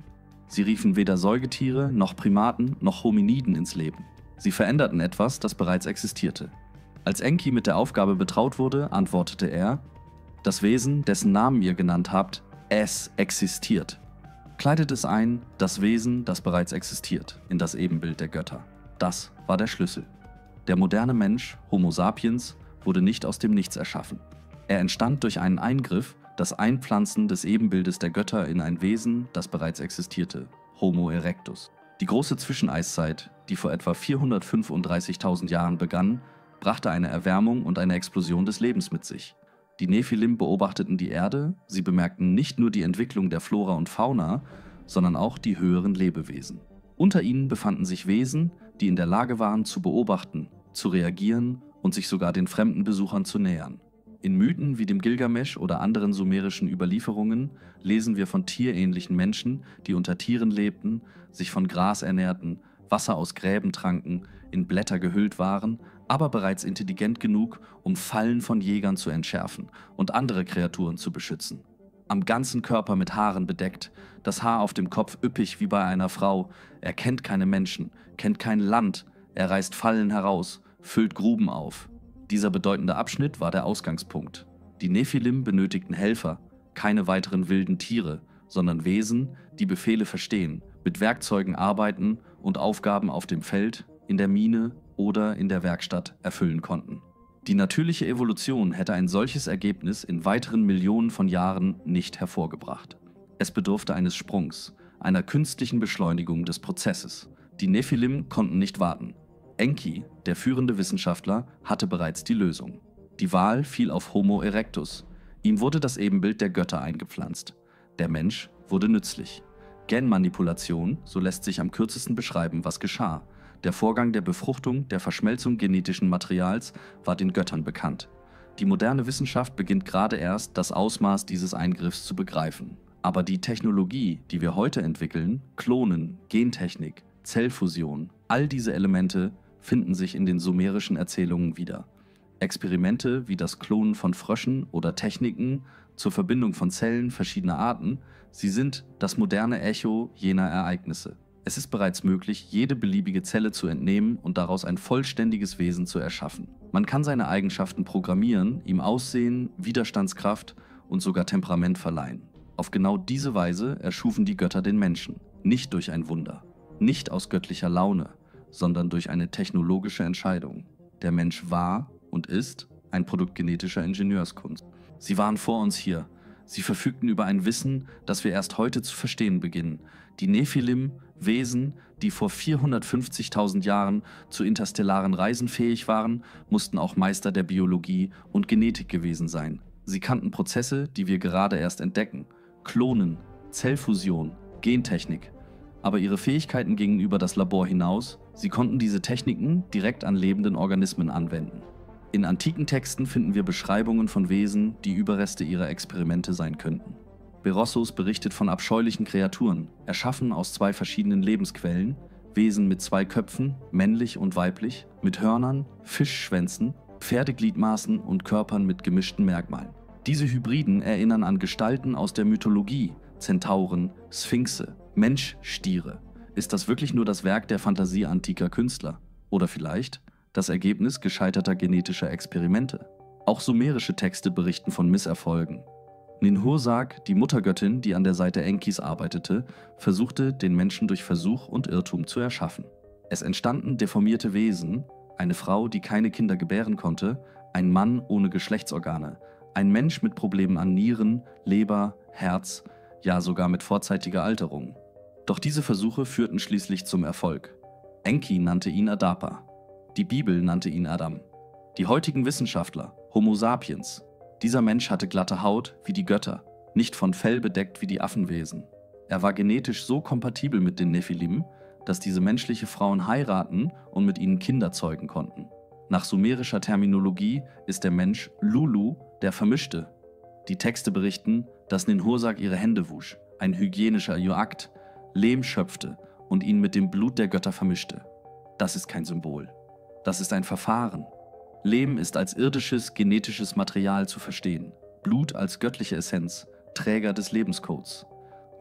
Sie riefen weder Säugetiere, noch Primaten, noch Hominiden ins Leben. Sie veränderten etwas, das bereits existierte. Als Enki mit der Aufgabe betraut wurde, antwortete er: Das Wesen, dessen Namen ihr genannt habt, es existiert. Kleidet es ein, das Wesen, das bereits existiert, in das Ebenbild der Götter. Das war der Schlüssel. Der moderne Mensch, Homo sapiens, wurde nicht aus dem Nichts erschaffen. Er entstand durch einen Eingriff, das Einpflanzen des Ebenbildes der Götter in ein Wesen, das bereits existierte, Homo erectus. Die große Zwischeneiszeit, die vor etwa 435.000 Jahren begann, brachte eine Erwärmung und eine Explosion des Lebens mit sich. Die Nephilim beobachteten die Erde, sie bemerkten nicht nur die Entwicklung der Flora und Fauna, sondern auch die höheren Lebewesen. Unter ihnen befanden sich Wesen, die in der Lage waren zu beobachten, zu reagieren und sich sogar den fremden Besuchern zu nähern. In Mythen wie dem Gilgamesch oder anderen sumerischen Überlieferungen lesen wir von tierähnlichen Menschen, die unter Tieren lebten, sich von Gras ernährten, Wasser aus Gräben tranken, in Blätter gehüllt waren, aber bereits intelligent genug, um Fallen von Jägern zu entschärfen und andere Kreaturen zu beschützen. Am ganzen Körper mit Haaren bedeckt, das Haar auf dem Kopf üppig wie bei einer Frau, er kennt keine Menschen, kennt kein Land, er reißt Fallen heraus, füllt Gruben auf. Dieser bedeutende Abschnitt war der Ausgangspunkt. Die Nephilim benötigten Helfer, keine weiteren wilden Tiere, sondern Wesen, die Befehle verstehen, mit Werkzeugen arbeiten und Aufgaben auf dem Feld, in der Mine oder in der Werkstatt erfüllen konnten. Die natürliche Evolution hätte ein solches Ergebnis in weiteren Millionen von Jahren nicht hervorgebracht. Es bedurfte eines Sprungs, einer künstlichen Beschleunigung des Prozesses. Die Nephilim konnten nicht warten. Enki, der führende Wissenschaftler, hatte bereits die Lösung. Die Wahl fiel auf Homo erectus. Ihm wurde das Ebenbild der Götter eingepflanzt. Der Mensch wurde nützlich. Genmanipulation, so lässt sich am kürzesten beschreiben, was geschah. Der Vorgang der Befruchtung, der Verschmelzung genetischen Materials war den Göttern bekannt. Die moderne Wissenschaft beginnt gerade erst, das Ausmaß dieses Eingriffs zu begreifen. Aber die Technologie, die wir heute entwickeln, Klonen, Gentechnik, Zellfusion, all diese Elemente finden sich in den sumerischen Erzählungen wieder. Experimente wie das Klonen von Fröschen oder Techniken zur Verbindung von Zellen verschiedener Arten, sie sind das moderne Echo jener Ereignisse. Es ist bereits möglich, jede beliebige Zelle zu entnehmen und daraus ein vollständiges Wesen zu erschaffen. Man kann seine Eigenschaften programmieren, ihm Aussehen, Widerstandskraft und sogar Temperament verleihen. Auf genau diese Weise erschufen die Götter den Menschen, nicht durch ein Wunder, nicht aus göttlicher Laune, sondern durch eine technologische Entscheidung. Der Mensch war und ist ein Produkt genetischer Ingenieurskunst. Sie waren vor uns hier. Sie verfügten über ein Wissen, das wir erst heute zu verstehen beginnen. Die Nephilim, Wesen, die vor 450.000 Jahren zu interstellaren Reisen fähig waren, mussten auch Meister der Biologie und Genetik gewesen sein. Sie kannten Prozesse, die wir gerade erst entdecken. Klonen, Zellfusion, Gentechnik. Aber ihre Fähigkeiten gingen über das Labor hinaus. Sie konnten diese Techniken direkt an lebenden Organismen anwenden. In antiken Texten finden wir Beschreibungen von Wesen, die Überreste ihrer Experimente sein könnten. Berossus berichtet von abscheulichen Kreaturen, erschaffen aus zwei verschiedenen Lebensquellen, Wesen mit zwei Köpfen, männlich und weiblich, mit Hörnern, Fischschwänzen, Pferdegliedmaßen und Körpern mit gemischten Merkmalen. Diese Hybriden erinnern an Gestalten aus der Mythologie, Zentauren, Sphinxe, Menschstiere. Ist das wirklich nur das Werk der Fantasie antiker Künstler? Oder vielleicht das Ergebnis gescheiterter genetischer Experimente? Auch sumerische Texte berichten von Misserfolgen. Ninhursag, die Muttergöttin, die an der Seite Enkis arbeitete, versuchte, den Menschen durch Versuch und Irrtum zu erschaffen. Es entstanden deformierte Wesen, eine Frau, die keine Kinder gebären konnte, ein Mann ohne Geschlechtsorgane, ein Mensch mit Problemen an Nieren, Leber, Herz, ja sogar mit vorzeitiger Alterung. Doch diese Versuche führten schließlich zum Erfolg. Enki nannte ihn Adapa. Die Bibel nannte ihn Adam. Die heutigen Wissenschaftler, Homo sapiens. Dieser Mensch hatte glatte Haut wie die Götter, nicht von Fell bedeckt wie die Affenwesen. Er war genetisch so kompatibel mit den Nephilim, dass diese menschliche Frauen heiraten und mit ihnen Kinder zeugen konnten. Nach sumerischer Terminologie ist der Mensch Lulu, der Vermischte. Die Texte berichten, dass Ninhursag ihre Hände wusch, ein hygienischer Akt, Lehm schöpfte und ihn mit dem Blut der Götter vermischte. Das ist kein Symbol. Das ist ein Verfahren. Lehm ist als irdisches, genetisches Material zu verstehen. Blut als göttliche Essenz, Träger des Lebenscodes.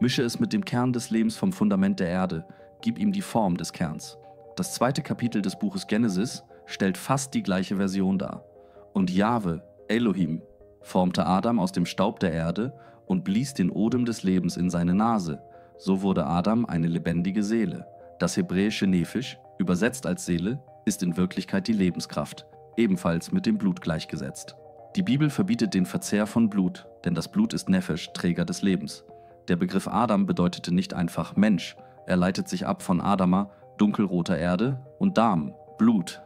Mische es mit dem Kern des Lebens vom Fundament der Erde, gib ihm die Form des Kerns. Das 2. Kapitel des Buches Genesis stellt fast die gleiche Version dar. Und Jahwe, Elohim, formte Adam aus dem Staub der Erde und blies den Odem des Lebens in seine Nase. So wurde Adam eine lebendige Seele. Das hebräische Nephish, übersetzt als Seele, ist in Wirklichkeit die Lebenskraft, ebenfalls mit dem Blut gleichgesetzt. Die Bibel verbietet den Verzehr von Blut, denn das Blut ist Nefesh, Träger des Lebens. Der Begriff Adam bedeutete nicht einfach Mensch, er leitet sich ab von Adama, dunkelroter Erde, und Dam, Blut.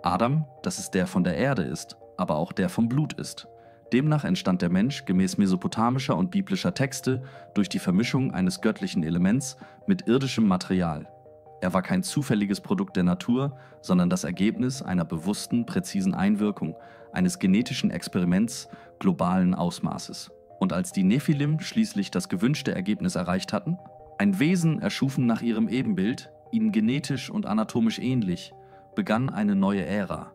Adam, dass es der von der Erde ist, aber auch der vom Blut ist. Demnach entstand der Mensch gemäß mesopotamischer und biblischer Texte durch die Vermischung eines göttlichen Elements mit irdischem Material. Er war kein zufälliges Produkt der Natur, sondern das Ergebnis einer bewussten, präzisen Einwirkung, eines genetischen Experiments globalen Ausmaßes. Und als die Nephilim schließlich das gewünschte Ergebnis erreicht hatten, ein Wesen erschufen nach ihrem Ebenbild, ihnen genetisch und anatomisch ähnlich, begann eine neue Ära.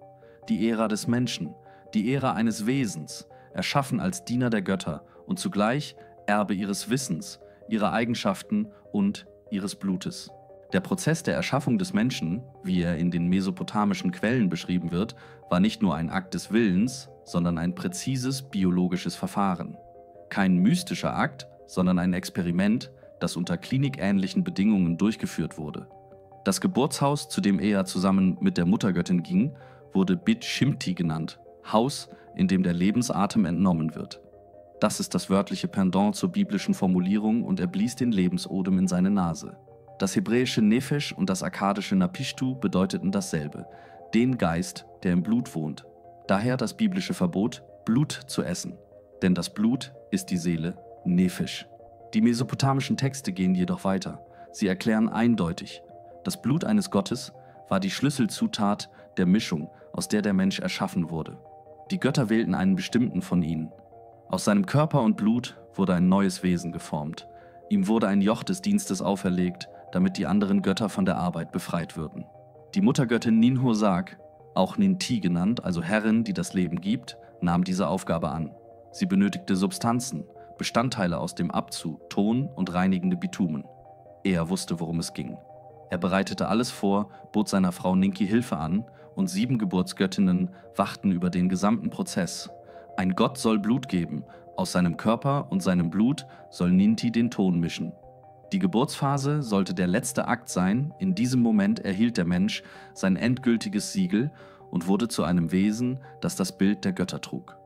Die Ära des Menschen, die Ära eines Wesens, erschaffen als Diener der Götter und zugleich Erbe ihres Wissens, ihrer Eigenschaften und ihres Blutes. Der Prozess der Erschaffung des Menschen, wie er in den mesopotamischen Quellen beschrieben wird, war nicht nur ein Akt des Willens, sondern ein präzises biologisches Verfahren. Kein mystischer Akt, sondern ein Experiment, das unter klinikähnlichen Bedingungen durchgeführt wurde. Das Geburtshaus, zu dem Ea zusammen mit der Muttergöttin ging, wurde Bit Shimti genannt, Haus, in dem der Lebensatem entnommen wird. Das ist das wörtliche Pendant zur biblischen Formulierung und er blies den Lebensodem in seine Nase. Das hebräische Nefesh und das akkadische Napishtu bedeuteten dasselbe, den Geist, der im Blut wohnt. Daher das biblische Verbot, Blut zu essen, denn das Blut ist die Seele, Nefesh. Die mesopotamischen Texte gehen jedoch weiter. Sie erklären eindeutig, das Blut eines Gottes war die Schlüsselzutat der Mischung, aus der der Mensch erschaffen wurde. Die Götter wählten einen bestimmten von ihnen. Aus seinem Körper und Blut wurde ein neues Wesen geformt. Ihm wurde ein Joch des Dienstes auferlegt, damit die anderen Götter von der Arbeit befreit würden. Die Muttergöttin Ninhursag, auch Ninti genannt, also Herrin, die das Leben gibt, nahm diese Aufgabe an. Sie benötigte Substanzen, Bestandteile aus dem Abzu, Ton und reinigende Bitumen. Er wusste, worum es ging. Er bereitete alles vor, bot seiner Frau Ninki Hilfe an und 7 Geburtsgöttinnen wachten über den gesamten Prozess. Ein Gott soll Blut geben, aus seinem Körper und seinem Blut soll Ninti den Ton mischen. Die Geburtsphase sollte der letzte Akt sein, in diesem Moment erhielt der Mensch sein endgültiges Siegel und wurde zu einem Wesen, das das Bild der Götter trug.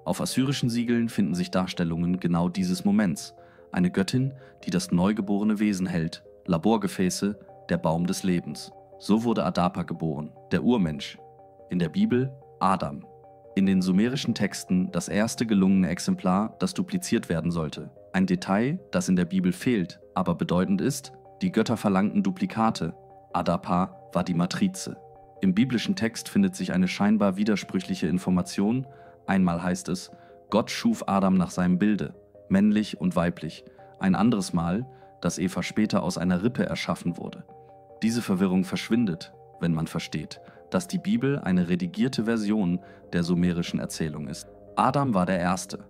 Auf assyrischen Siegeln finden sich Darstellungen genau dieses Moments. Eine Göttin, die das neugeborene Wesen hält, Laborgefäße, der Baum des Lebens. So wurde Adapa geboren, der Urmensch. In der Bibel Adam. In den sumerischen Texten das erste gelungene Exemplar, das dupliziert werden sollte. Ein Detail, das in der Bibel fehlt, aber bedeutend ist, die Götter verlangten Duplikate. Adapa war die Matrize. Im biblischen Text findet sich eine scheinbar widersprüchliche Information. Einmal heißt es, Gott schuf Adam nach seinem Bilde, männlich und weiblich. Ein anderes Mal, dass Eva später aus einer Rippe erschaffen wurde. Diese Verwirrung verschwindet, wenn man versteht, dass die Bibel eine redigierte Version der sumerischen Erzählung ist. Adam war der Erste.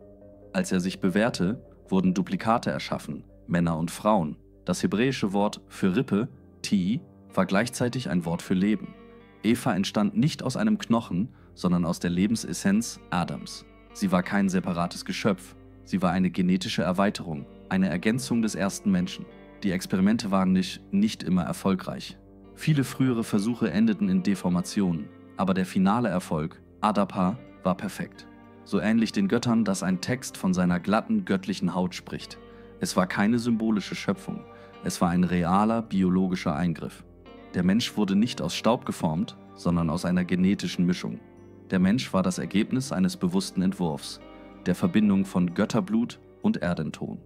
Als er sich bewährte, wurden Duplikate erschaffen, Männer und Frauen. Das hebräische Wort für Rippe, Ti, war gleichzeitig ein Wort für Leben. Eva entstand nicht aus einem Knochen, sondern aus der Lebensessenz Adams. Sie war kein separates Geschöpf, sie war eine genetische Erweiterung, eine Ergänzung des ersten Menschen. Die Experimente waren nicht immer erfolgreich. Viele frühere Versuche endeten in Deformationen, aber der finale Erfolg, Adapa, war perfekt. So ähnlich den Göttern, dass ein Text von seiner glatten, göttlichen Haut spricht. Es war keine symbolische Schöpfung, es war ein realer, biologischer Eingriff. Der Mensch wurde nicht aus Staub geformt, sondern aus einer genetischen Mischung. Der Mensch war das Ergebnis eines bewussten Entwurfs, der Verbindung von Götterblut und Erdenton.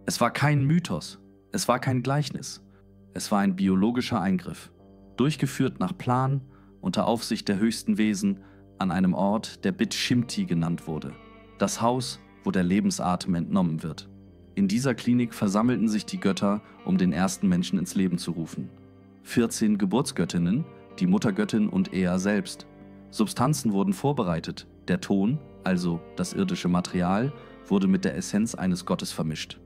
Es war kein Mythos, es war kein Gleichnis, es war ein biologischer Eingriff, durchgeführt nach Plan, unter Aufsicht der höchsten Wesen, an einem Ort, der Bit Shimti genannt wurde, das Haus, wo der Lebensatem entnommen wird. In dieser Klinik versammelten sich die Götter, um den ersten Menschen ins Leben zu rufen. 14 Geburtsgöttinnen, die Muttergöttin und Ea selbst. Substanzen wurden vorbereitet, der Ton, also das irdische Material, wurde mit der Essenz eines Gottes vermischt.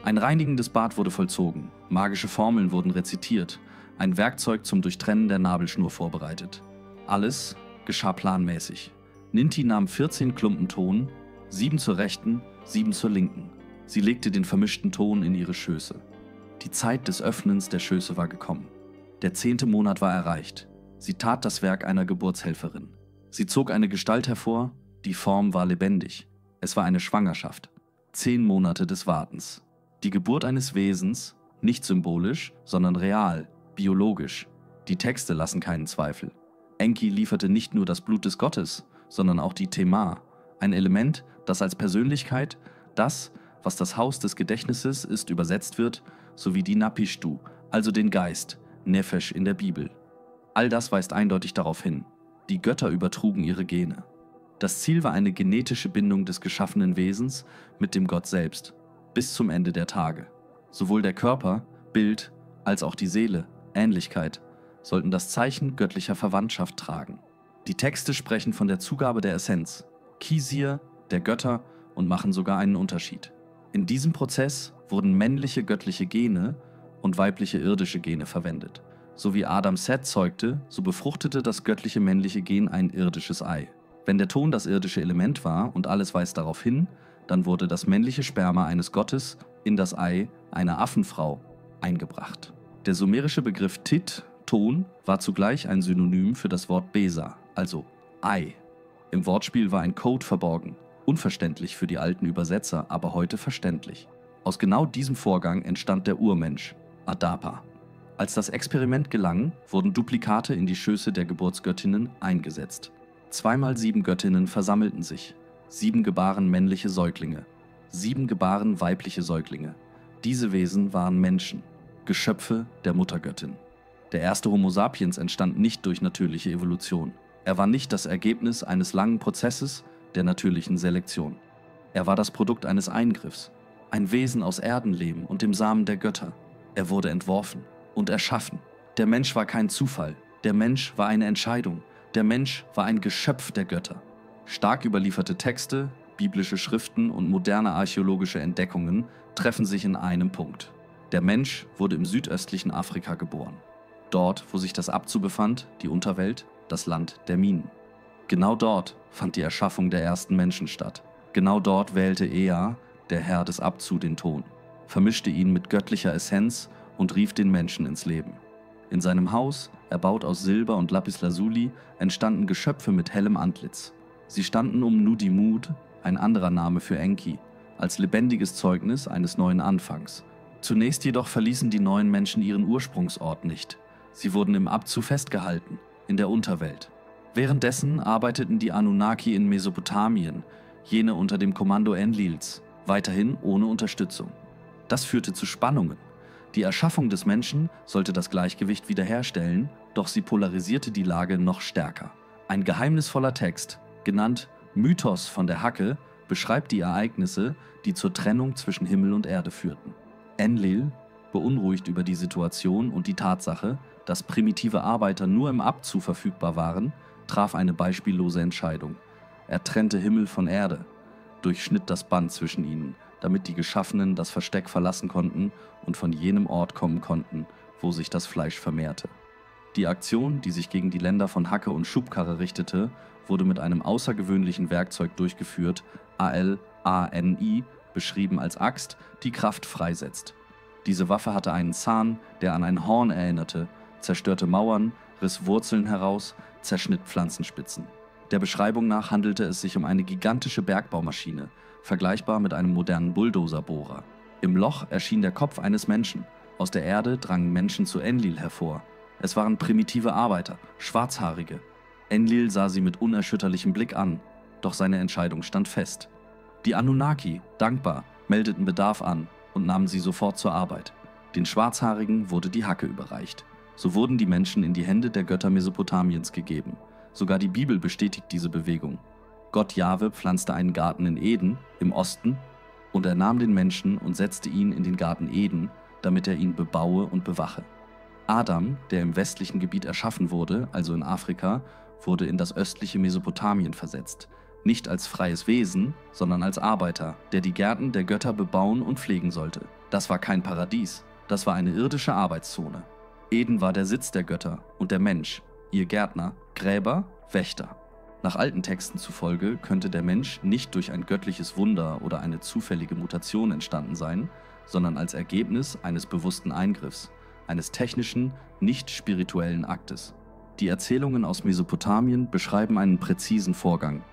Ein reinigendes Bad wurde vollzogen, magische Formeln wurden rezitiert, ein Werkzeug zum Durchtrennen der Nabelschnur vorbereitet. Alles geschah planmäßig. Ninti nahm 14 Klumpen Ton, 7 zur rechten, 7 zur linken. Sie legte den vermischten Ton in ihre Schöße. Die Zeit des Öffnens der Schöße war gekommen. Der 10. Monat war erreicht. Sie tat das Werk einer Geburtshelferin. Sie zog eine Gestalt hervor, die Form war lebendig. Es war eine Schwangerschaft. 10 Monate des Wartens. Die Geburt eines Wesens, nicht symbolisch, sondern real, biologisch. Die Texte lassen keinen Zweifel. Enki lieferte nicht nur das Blut des Gottes, sondern auch die Tema, ein Element, das als Persönlichkeit, das, was das Haus des Gedächtnisses ist, übersetzt wird, sowie die Napishtu, also den Geist, Nefesh in der Bibel. All das weist eindeutig darauf hin. Die Götter übertrugen ihre Gene. Das Ziel war eine genetische Bindung des geschaffenen Wesens mit dem Gott selbst, bis zum Ende der Tage. Sowohl der Körper, Bild, als auch die Seele, Ähnlichkeit, sollten das Zeichen göttlicher Verwandtschaft tragen. Die Texte sprechen von der Zugabe der Essenz, Kisir, der Götter, und machen sogar einen Unterschied. In diesem Prozess wurden männliche göttliche Gene und weibliche irdische Gene verwendet. So wie Adam Seth zeugte, so befruchtete das göttliche männliche Gen ein irdisches Ei. Wenn der Ton das irdische Element war und alles weist darauf hin, dann wurde das männliche Sperma eines Gottes in das Ei einer Affenfrau eingebracht. Der sumerische Begriff Tit, Ton, war zugleich ein Synonym für das Wort Besa, also Ei. Im Wortspiel war ein Code verborgen, unverständlich für die alten Übersetzer, aber heute verständlich. Aus genau diesem Vorgang entstand der Urmensch, Adapa. Als das Experiment gelang, wurden Duplikate in die Schöße der Geburtsgöttinnen eingesetzt. 2x7 Göttinnen versammelten sich. 7 gebaren männliche Säuglinge. 7 gebaren weibliche Säuglinge. Diese Wesen waren Menschen, Geschöpfe der Muttergöttin. Der erste Homo sapiens entstand nicht durch natürliche Evolution. Er war nicht das Ergebnis eines langen Prozesses der natürlichen Selektion. Er war das Produkt eines Eingriffs, ein Wesen aus Erdenleben und dem Samen der Götter. Er wurde entworfen und erschaffen. Der Mensch war kein Zufall. Der Mensch war eine Entscheidung. Der Mensch war ein Geschöpf der Götter. Stark überlieferte Texte, biblische Schriften und moderne archäologische Entdeckungen treffen sich in einem Punkt. Der Mensch wurde im südöstlichen Afrika geboren. Dort, wo sich das Abzu befand, die Unterwelt, das Land der Minen. Genau dort fand die Erschaffung der ersten Menschen statt. Genau dort wählte Ea, der Herr des Abzu, den Ton, vermischte ihn mit göttlicher Essenz und rief den Menschen ins Leben. In seinem Haus, erbaut aus Silber und Lapislazuli, entstanden Geschöpfe mit hellem Antlitz. Sie standen um Nudimud, ein anderer Name für Enki, als lebendiges Zeugnis eines neuen Anfangs. Zunächst jedoch verließen die neuen Menschen ihren Ursprungsort nicht. Sie wurden im Abzu festgehalten, in der Unterwelt. Währenddessen arbeiteten die Anunnaki in Mesopotamien, jene unter dem Kommando Enlils, weiterhin ohne Unterstützung. Das führte zu Spannungen. Die Erschaffung des Menschen sollte das Gleichgewicht wiederherstellen, doch sie polarisierte die Lage noch stärker. Ein geheimnisvoller Text, genannt Mythos von der Hacke, beschreibt die Ereignisse, die zur Trennung zwischen Himmel und Erde führten. Enlil, beunruhigt über die Situation und die Tatsache, dass primitive Arbeiter nur im Abzu verfügbar waren, traf eine beispiellose Entscheidung. Er trennte Himmel von Erde, durchschnitt das Band zwischen ihnen, damit die Geschaffenen das Versteck verlassen konnten und von jenem Ort kommen konnten, wo sich das Fleisch vermehrte. Die Aktion, die sich gegen die Länder von Hacke und Schubkarre richtete, wurde mit einem außergewöhnlichen Werkzeug durchgeführt, Al-Ani, beschrieben als Axt, die Kraft freisetzt. Diese Waffe hatte einen Zahn, der an ein Horn erinnerte, zerstörte Mauern, riss Wurzeln heraus, zerschnitt Pflanzenspitzen. Der Beschreibung nach handelte es sich um eine gigantische Bergbaumaschine, vergleichbar mit einem modernen Bulldozer-Bohrer. Im Loch erschien der Kopf eines Menschen. Aus der Erde drangen Menschen zu Enlil hervor. Es waren primitive Arbeiter, Schwarzhaarige. Enlil sah sie mit unerschütterlichem Blick an, doch seine Entscheidung stand fest. Die Anunnaki, dankbar, meldeten Bedarf an und nahmen sie sofort zur Arbeit. Den Schwarzhaarigen wurde die Hacke überreicht. So wurden die Menschen in die Hände der Götter Mesopotamiens gegeben. Sogar die Bibel bestätigt diese Bewegung. Gott Jahwe pflanzte einen Garten in Eden, im Osten, und er nahm den Menschen und setzte ihn in den Garten Eden, damit er ihn bebaue und bewache. Adam, der im westlichen Gebiet erschaffen wurde, also in Afrika, wurde in das östliche Mesopotamien versetzt. Nicht als freies Wesen, sondern als Arbeiter, der die Gärten der Götter bebauen und pflegen sollte. Das war kein Paradies, das war eine irdische Arbeitszone. Eden war der Sitz der Götter und der Mensch, ihr Gärtner, Gräber, Wächter. Nach alten Texten zufolge könnte der Mensch nicht durch ein göttliches Wunder oder eine zufällige Mutation entstanden sein, sondern als Ergebnis eines bewussten Eingriffs, eines technischen, nicht spirituellen Aktes. Die Erzählungen aus Mesopotamien beschreiben einen präzisen Vorgang.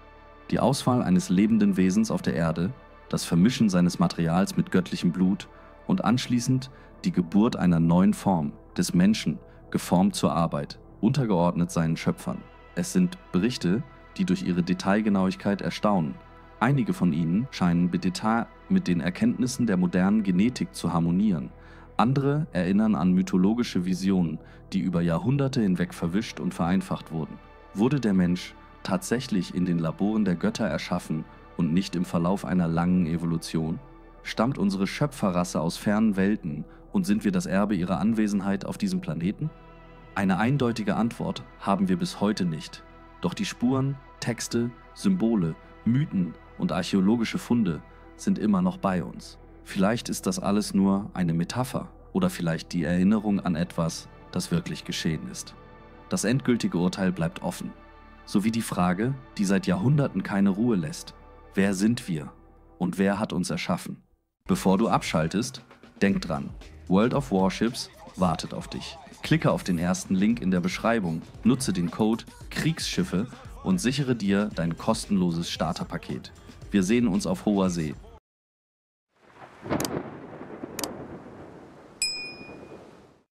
Die Auswahl eines lebenden Wesens auf der Erde, das Vermischen seines Materials mit göttlichem Blut und anschließend die Geburt einer neuen Form, des Menschen, geformt zur Arbeit, untergeordnet seinen Schöpfern. Es sind Berichte, die durch ihre Detailgenauigkeit erstaunen. Einige von ihnen scheinen mit den Erkenntnissen der modernen Genetik zu harmonieren. Andere erinnern an mythologische Visionen, die über Jahrhunderte hinweg verwischt und vereinfacht wurden. Wurde der Mensch tatsächlich in den Laboren der Götter erschaffen und nicht im Verlauf einer langen Evolution? Stammt unsere Schöpferrasse aus fernen Welten und sind wir das Erbe ihrer Anwesenheit auf diesem Planeten? Eine eindeutige Antwort haben wir bis heute nicht. Doch die Spuren, Texte, Symbole, Mythen und archäologische Funde sind immer noch bei uns. Vielleicht ist das alles nur eine Metapher oder vielleicht die Erinnerung an etwas, das wirklich geschehen ist. Das endgültige Urteil bleibt offen. Sowie die Frage, die seit Jahrhunderten keine Ruhe lässt: Wer sind wir und wer hat uns erschaffen? Bevor du abschaltest, denk dran, World of Warships wartet auf dich. Klicke auf den ersten Link in der Beschreibung, nutze den Code KRIEGSSCHIFFE und sichere dir dein kostenloses Starterpaket. Wir sehen uns auf hoher See.